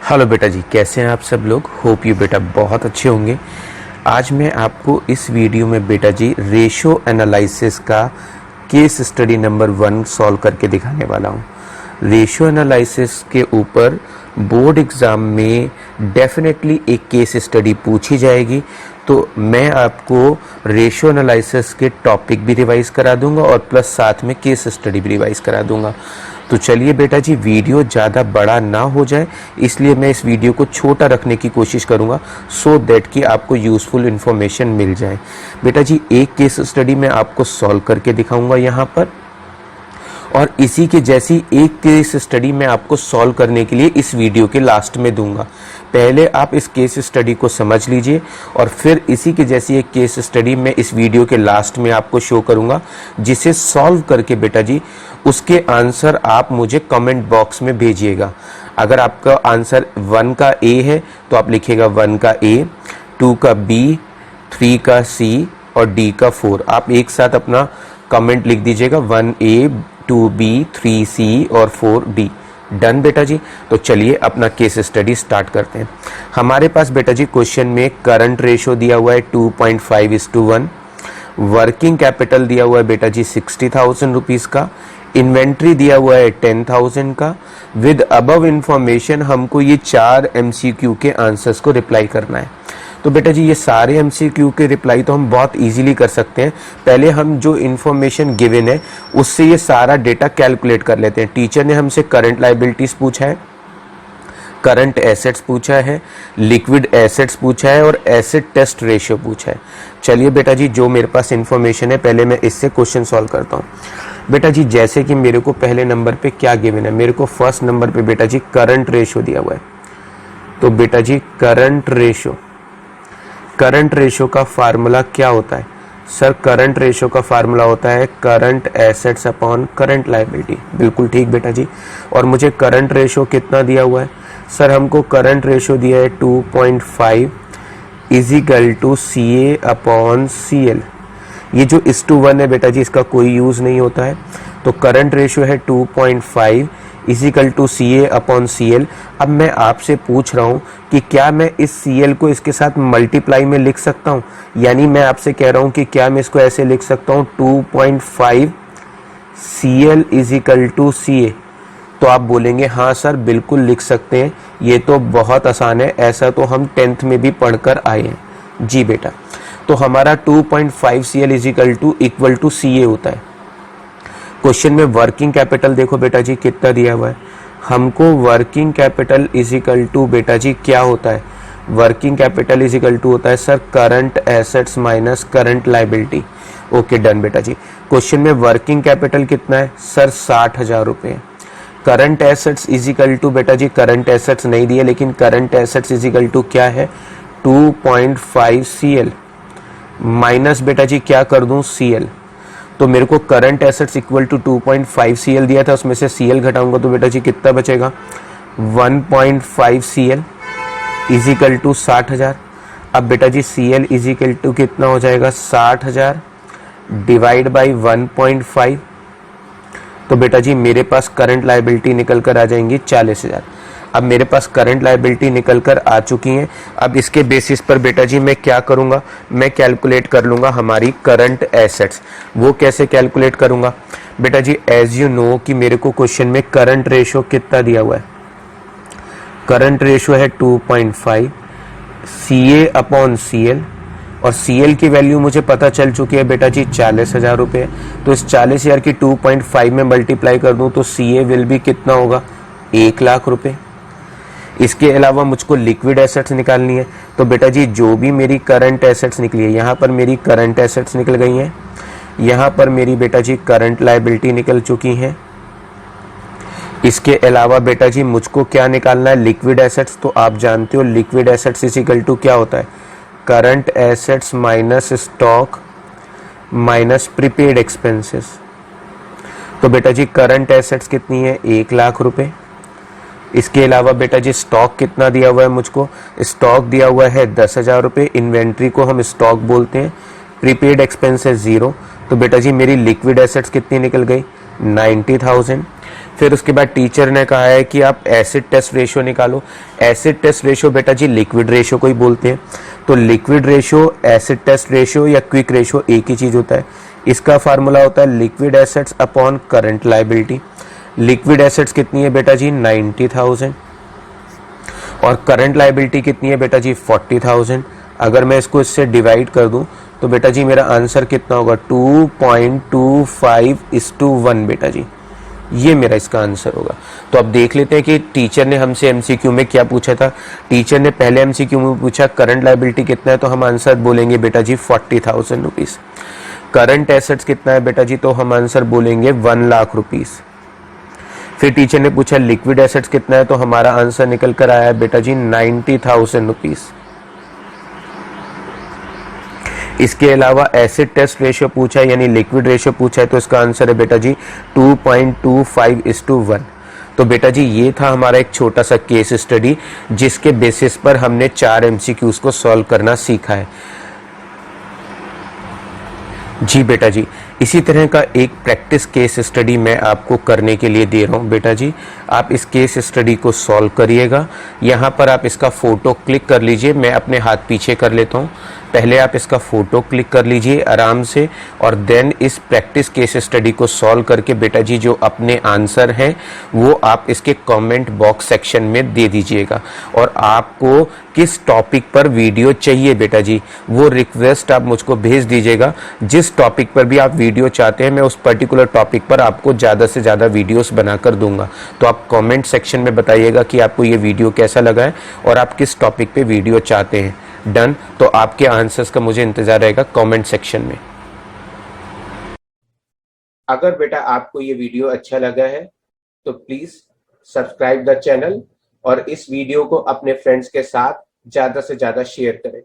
Hello बेटा जी, कैसे हैं आप सब लोग। होप यू बेटा बहुत अच्छे होंगे। आज मैं आपको इस वीडियो में बेटा जी रेशो एनालिसिस का केस स्टडी नंबर 1 सॉल्व करके दिखाने वाला हूँ। रेशो एनालिसिस के ऊपर बोर्ड एग्ज़ाम में डेफिनेटली एक केस स्टडी पूछी जाएगी, तो मैं आपको रेशो एनालिसिस के टॉपिक भी रिवाइज करा दूंगा और प्लस साथ में केस स्टडी भी रिवाइज करा दूंगा। तो चलिए बेटा जी, वीडियो ज़्यादा बड़ा ना हो जाए इसलिए मैं इस वीडियो को छोटा रखने की कोशिश करूंगा सो दैट कि आपको यूज़फुल इन्फॉर्मेशन मिल जाए। बेटा जी, एक केस स्टडी मैं आपको सॉल्व करके दिखाऊंगा यहाँ पर, और इसी के जैसी एक केस स्टडी मैं आपको सॉल्व करने के लिए इस वीडियो के लास्ट में दूंगा। पहले आप इस केस स्टडी को समझ लीजिए और फिर इसी के जैसी एक केस स्टडी मैं इस वीडियो के लास्ट में आपको शो करूंगा, जिसे सॉल्व करके बेटा जी उसके आंसर आप मुझे कमेंट बॉक्स में भेजिएगा। अगर आपका आंसर 1 का ए है तो आप लिखिएगा 1 का ए, 2 का बी, 3 का सी और डी का 4। आप एक साथ अपना कमेंट लिख दीजिएगा 1A, 2B, 3C और 4D। डन बेटा जी। तो चलिए अपना केस स्टडी स्टार्ट करते हैं। हमारे पास बेटा जी क्वेश्चन में करंट रेशो दिया हुआ है 2.5:1, वर्किंग कैपिटल दिया हुआ है बेटा जी 60,000 रुपीज़ का, इन्वेंट्री दिया हुआ है 10,000 का। विद अबव इंफॉर्मेशन हमको ये 4 MCQ के आंसर्स को रिप्लाई करना है। तो बेटा जी ये सारे MCQ के रिप्लाई तो हम बहुत इजीली कर सकते हैं। पहले हम जो इन्फॉर्मेशन गिवन है उससे ये सारा डेटा कैलकुलेट कर लेते हैं। टीचर ने हमसे करंट लायबिलिटीज पूछा है, करंट एसेट्स पूछा है, लिक्विड एसेट्स पूछा है और एसेट टेस्ट रेशियो पूछा है। चलिए बेटा जी, जो मेरे पास इन्फॉर्मेशन है पहले मैं इससे क्वेश्चन सॉल्व करता हूँ। बेटा जी जैसे कि मेरे को पहले नंबर पे क्या गिवन है, मेरे को फर्स्ट नंबर पे बेटा जी करंट रेशियो दिया हुआ है। तो बेटा जी करंट रेशो का फार्मूला क्या होता है? सर करंट रेशो का फार्मूला होता है current assets upon current liability. बिल्कुल ठीक बेटा जी। और मुझे करंट रेशो कितना दिया हुआ है? सर हमको करंट रेशो दिया है 2.5 is equal to CA upon CL। ये जो 1:1 है बेटा जी इसका कोई यूज़ नहीं होता है। तो करंट रेशो है 2.5 is equal to CA upon CL। अब मैं आपसे पूछ रहा हूँ कि क्या मैं इस CL को इसके साथ मल्टीप्लाई में लिख सकता हूँ? यानी मैं आपसे कह रहा हूँ कि क्या मैं इसको ऐसे लिख सकता हूँ 2.5 CL इजिकल टू CA। तो आप बोलेंगे हाँ सर बिल्कुल लिख सकते हैं, ये तो बहुत आसान है, ऐसा तो हम 10th में भी पढ़कर आए हैं। जी बेटा, तो हमारा 2.5 CL is equal to equal to CA होता है। क्वेश्चन में वर्किंग कैपिटल देखो बेटा जी कितना दिया हुआ है। हमको वर्किंग कैपिटल इजिकल टू बेटा जी क्या होता है? वर्किंग कैपिटल इजिकल टू होता है sir current assets minus current liability. Okay done बेटा जी। क्वेश्चन में वर्किंग कैपिटल कितना है? सर 60,000 रुपये। करंट एसेट्स इजिकल टू बेटा जी करंट एसेट्स नहीं दिए, लेकिन करंट एसेट्स इजिकल टू क्या है 2.5 CL माइनस बेटा जी क्या कर दूं CL। तो मेरे को current assets equal to 2.5 CL दिया था, उसमें से CL घटाऊंगा तो बेटा जी कितना बचेगा 1.5 CL इजिकल टू 60,000। अब बेटा जी CL इजिकल टू कितना हो जाएगा 60,000 डिवाइड बाई 1.5। तो बेटा जी मेरे पास करंट लायबिलिटी निकल कर आ जाएंगी 40,000। अब मेरे पास करंट लायबिलिटी निकल कर आ चुकी हैं। अब इसके बेसिस पर बेटा जी मैं क्या करूंगा, मैं कैलकुलेट कर लूंगा हमारी करंट एसेट्स। वो कैसे कैलकुलेट करूंगा बेटा जी? एज यू नो कि मेरे को क्वेश्चन में करंट रेशो कितना दिया हुआ है? करंट रेशो है 2.5 CA अपॉन CL, और CL की वैल्यू मुझे पता चल चुकी है बेटा जी 40,000 रुपये। तो इस 40,000 की 2.5 में मल्टीप्लाई कर दूं तो CA विल भी कितना होगा 1 लाख रुपये। इसके अलावा मुझको लिक्विड एसेट्स निकालनी है। तो बेटा जी जो भी मेरी करंट एसेट्स निकली है, यहाँ पर मेरी करंट एसेट्स निकल गई हैं, यहाँ पर मेरी बेटा जी करंट लायबिलिटी निकल चुकी हैं। इसके अलावा बेटा जी मुझको क्या निकालना है लिक्विड एसेट्स। तो आप जानते हो लिक्विड एसेट्स इक्वल टू क्या होता है current assets minus stock minus prepaid expenses. तो बेटा जी करंट एसेट्स कितनी है 1 लाख रुपए। इसके अलावा बेटा जी स्टॉक कितना दिया हुआ है मुझको? स्टॉक दिया हुआ है 10,000 रुपये। इन्वेंट्री को हम स्टॉक बोलते हैं। Prepaid expenses 0। तो बेटा जी मेरी लिक्विड एसेट्स कितनी निकल गई 90,000। फिर उसके बाद टीचर ने कहा है कि आप एसिड टेस्ट रेशियो निकालो। एसिड टेस्ट रेशियो बेटा जी लिक्विड रेशियो को ही बोलते हैं। तो liquid ratio, acid test ratio या क्विक रेशियो एक ही चीज होता है। इसका फार्मूला होता है liquid assets upon current liability. Liquid assets कितनी है बेटा जी 90,000 और करंट लायबिलिटी कितनी है बेटा जी 40,000। अगर मैं इसको इससे डिवाइड कर दूं तो बेटा जी मेरा आंसर कितना होगा 2.25:1 बेटा जी, ये मेरा इसका आंसर होगा। तो अब देख लेते हैं कि टीचर ने हमसे एमसीक्यू में क्या पूछा था। टीचर ने पहले एमसीक्यू में पूछा करंट लायबिलिटी कितना है, तो हम आंसर बोलेंगे बेटा जी 40,000 रुपीज। करंट एसेट्स कितना है बेटा जी, तो हम आंसर बोलेंगे 1 लाख रुपीज। फिर टीचर ने पूछा लिक्विड एसेट्स कितना है, तो हमारा आंसर निकल कर आया बेटा जी 90,000 रुपीज। इसके अलावा एसिड टेस्ट रेशियो पूछा है यानी लिक्विड रेशियो पूछा है, तो इसका आंसर है बेटा जी 2.25:1। तो बेटा जी ये था हमारा एक छोटा सा केस स्टडी जिसके बेसिस पर हमने 4 एमसीक्यूज को सॉल्व करना सीखा है। जी बेटा जी, इसी तरह का एक प्रैक्टिस केस स्टडी मैं आपको करने के लिए दे रहा हूँ बेटा जी। आप इस केस स्टडी को सॉल्व करिएगा। यहाँ पर आप इसका फोटो क्लिक कर लीजिए, मैं अपने हाथ पीछे कर लेता हूँ। पहले आप इसका फोटो क्लिक कर लीजिए आराम से और देन इस प्रैक्टिस केस स्टडी को सॉल्व करके बेटा जी जो अपने आंसर हैं वो आप इसके कमेंट बॉक्स सेक्शन में दे दीजिएगा। और आपको किस टॉपिक पर वीडियो चाहिए बेटा जी वो रिक्वेस्ट आप मुझको भेज दीजिएगा। जिस टॉपिक पर भी आप वीडियो चाहते हैं मैं उस पर्टिकुलर टॉपिक पर आपको ज़्यादा से ज़्यादा वीडियोस बनाकर दूंगा। तो आप कमेंट सेक्शन में बताइएगा कि आपको ये वीडियो कैसा लगा है और आप किस टॉपिक पे वीडियो चाहते हैं। डन। तो आपके आंसर्स का मुझे इंतजार रहेगा कमेंट सेक्शन में। अगर बेटा आपको ये वीडियो अच्छा लगा है तो प्लीज सब्सक्राइब द चैनल और इस वीडियो को अपने फ्रेंड्स के साथ ज्यादा से ज्यादा शेयर करें।